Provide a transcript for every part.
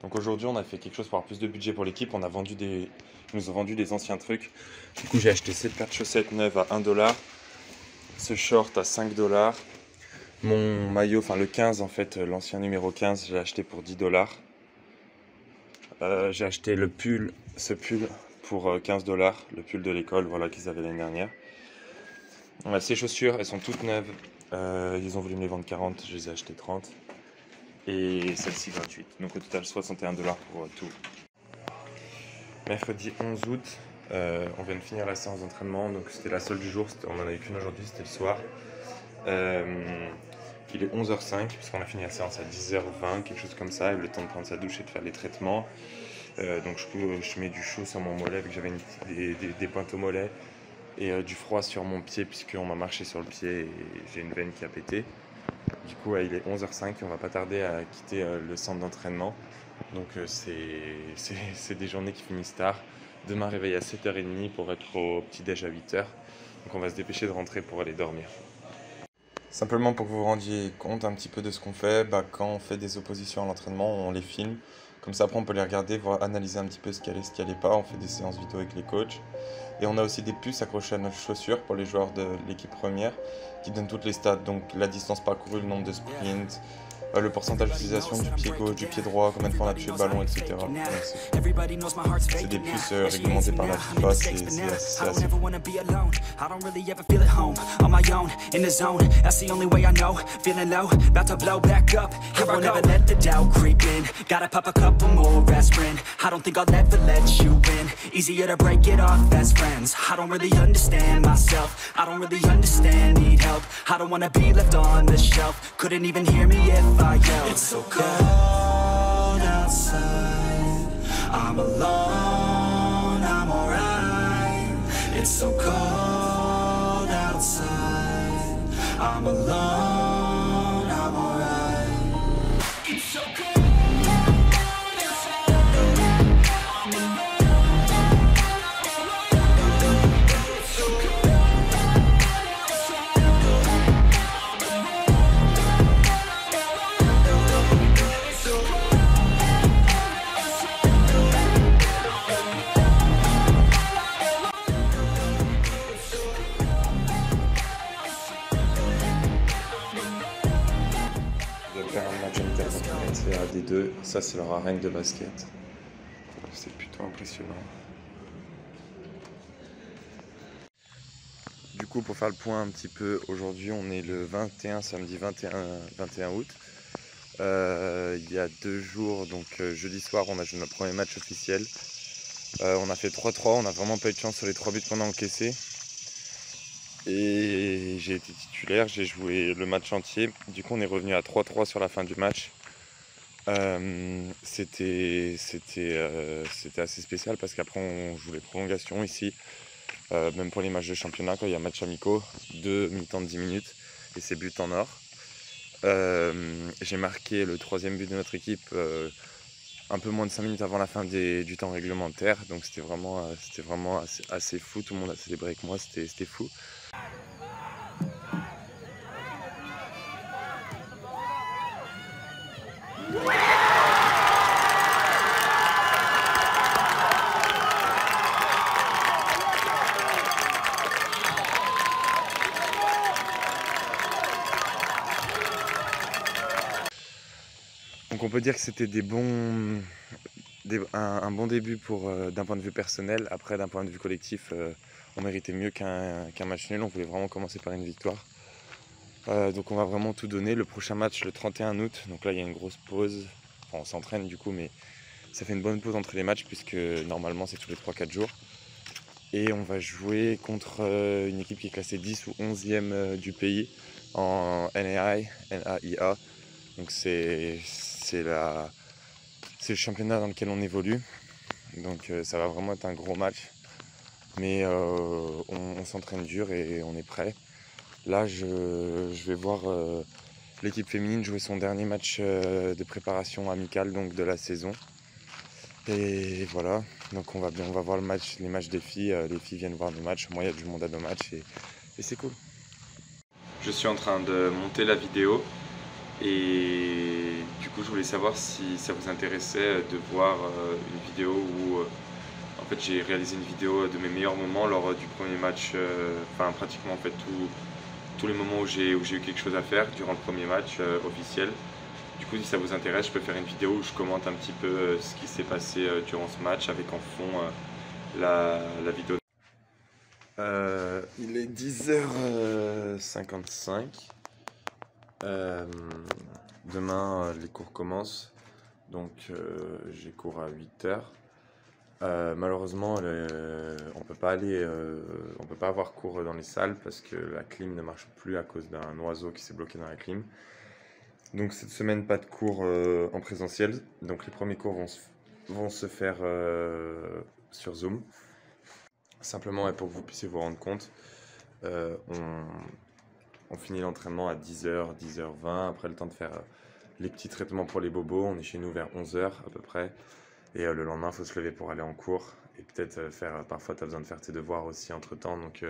Donc aujourd'hui, on a fait quelque chose pour avoir plus de budget pour l'équipe. Ils nous ont vendu des anciens trucs. Du coup, j'ai acheté cette paire de chaussettes neuves à 1$, ce short à 5$. Mon maillot, enfin le 15 en fait, l'ancien numéro 15, j'ai acheté pour 10$. J'ai acheté ce pull pour 15$, le pull de l'école, voilà, qu'ils avaient l'année dernière. Ces chaussures, elles sont toutes neuves. Ils ont voulu me les vendre 40, je les ai achetées 30. Et celle-ci gratuite. Donc au total 61$ pour tout. Mercredi 11 août, on vient de finir la séance d'entraînement. Donc c'était la seule du jour, on n'en avait qu'une aujourd'hui, c'était le soir. Il est 11h05 puisqu'on a fini la séance à 10h20, quelque chose comme ça, et le temps de prendre sa douche et de faire les traitements. Donc je mets du chaud sur mon mollet vu que j'avais des pointes au mollet et du froid sur mon pied puisqu'on m'a marché sur le pied et j'ai une veine qui a pété. Du coup il est 11h05 et on va pas tarder à quitter le centre d'entraînement. Donc c'est des journées qui finissent tard. Demain réveil à 7h30 pour être au petit-déj à 8h. Donc on va se dépêcher de rentrer pour aller dormir. Simplement pour que vous vous rendiez compte un petit peu de ce qu'on fait, quand on fait des oppositions à l'entraînement, on les filme. Comme ça après on peut les regarder, voir, analyser un petit peu ce qui allait, ce qui allait pas. On fait des séances vidéo avec les coachs. Et on a aussi des puces accrochées à nos chaussures pour les joueurs de l'équipe première qui donnent toutes les stats, donc la distance parcourue, le nombre de sprints, le pourcentage d'utilisation du pied gauche, du pied droit, combien de fois on a touché le ballon, etc. C'est des puces réglementées par la FIFA, c'est assez fou. I don't really understand myself. I don't really understand, need help. I don't wanna be left on the shelf. Couldn't even hear me if I yelled. It's so cold outside. I'm alone, I'm alright. It's so cold outside. I'm alone, I'm alright. It's so cold. C'est à D2, ça c'est leur arène de basket. C'est plutôt impressionnant. Du coup pour faire le point un petit peu, aujourd'hui on est le 21, samedi 21 août. Il y a 2 jours, donc jeudi soir on a joué notre premier match officiel. On a fait 3-3, on n'a vraiment pas eu de chance sur les 3 buts qu'on a encaissés. Et j'ai été titulaire, j'ai joué le match entier. Du coup on est revenu à 3-3 sur la fin du match. C'était assez spécial parce qu'après on joue les prolongations ici, même pour les matchs de championnat quand il y a match amicaux, 2 mi-temps de 10 minutes et c'est but en or. J'ai marqué le 3e but de notre équipe un peu moins de 5 minutes avant la fin du temps réglementaire, donc c'était vraiment assez fou, tout le monde a célébré avec moi, c'était fou. Donc on peut dire que c'était un bon début d'un point de vue personnel. Après d'un point de vue collectif, on méritait mieux qu'un match nul. On voulait vraiment commencer par une victoire. Donc on va vraiment tout donner. Le prochain match le 31 août, donc là il y a une grosse pause. Enfin, on s'entraîne du coup, mais ça fait une bonne pause entre les matchs puisque normalement c'est tous les 3-4 jours. Et on va jouer contre une équipe qui est classée 10 ou 11e du pays en NAIA. Donc c'est le championnat dans lequel on évolue. Donc ça va vraiment être un gros match. Mais on s'entraîne dur et on est prêt. Là je vais voir l'équipe féminine jouer son dernier match de préparation amicale donc de la saison. Et voilà, donc on va voir les matchs des filles. Les filles viennent voir nos matchs. Moi il y a du monde à nos matchs et c'est cool. Je suis en train de monter la vidéo. Et du coup, je voulais savoir si ça vous intéressait de voir une vidéo où en fait j'ai réalisé une vidéo de mes meilleurs moments lors du premier match, enfin pratiquement en fait tous les moments où j'ai eu quelque chose à faire durant le premier match officiel. Du coup, si ça vous intéresse, je peux faire une vidéo où je commente un petit peu ce qui s'est passé durant ce match avec en fond la vidéo. Il est 10h55. Demain, les cours commencent, donc j'ai cours à 8h. Malheureusement, on peut pas on peut pas avoir cours dans les salles parce que la clim ne marche plus à cause d'un oiseau qui s'est bloqué dans la clim. Donc cette semaine, pas de cours en présentiel. Donc les premiers cours vont se faire sur Zoom. Simplement, et pour que vous puissiez vous rendre compte, on finit l'entraînement à 10h, 10h20. Après le temps de faire les petits traitements pour les bobos, on est chez nous vers 11h à peu près. Et le lendemain, il faut se lever pour aller en cours. Et peut-être parfois tu as besoin de faire tes devoirs aussi entre temps. Donc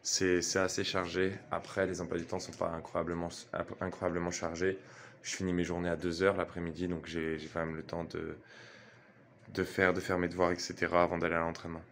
c'est assez chargé. Après, les emplois du temps ne sont pas incroyablement chargés. Je finis mes journées à 2h l'après-midi, donc j'ai quand même le temps de faire mes devoirs, etc. avant d'aller à l'entraînement.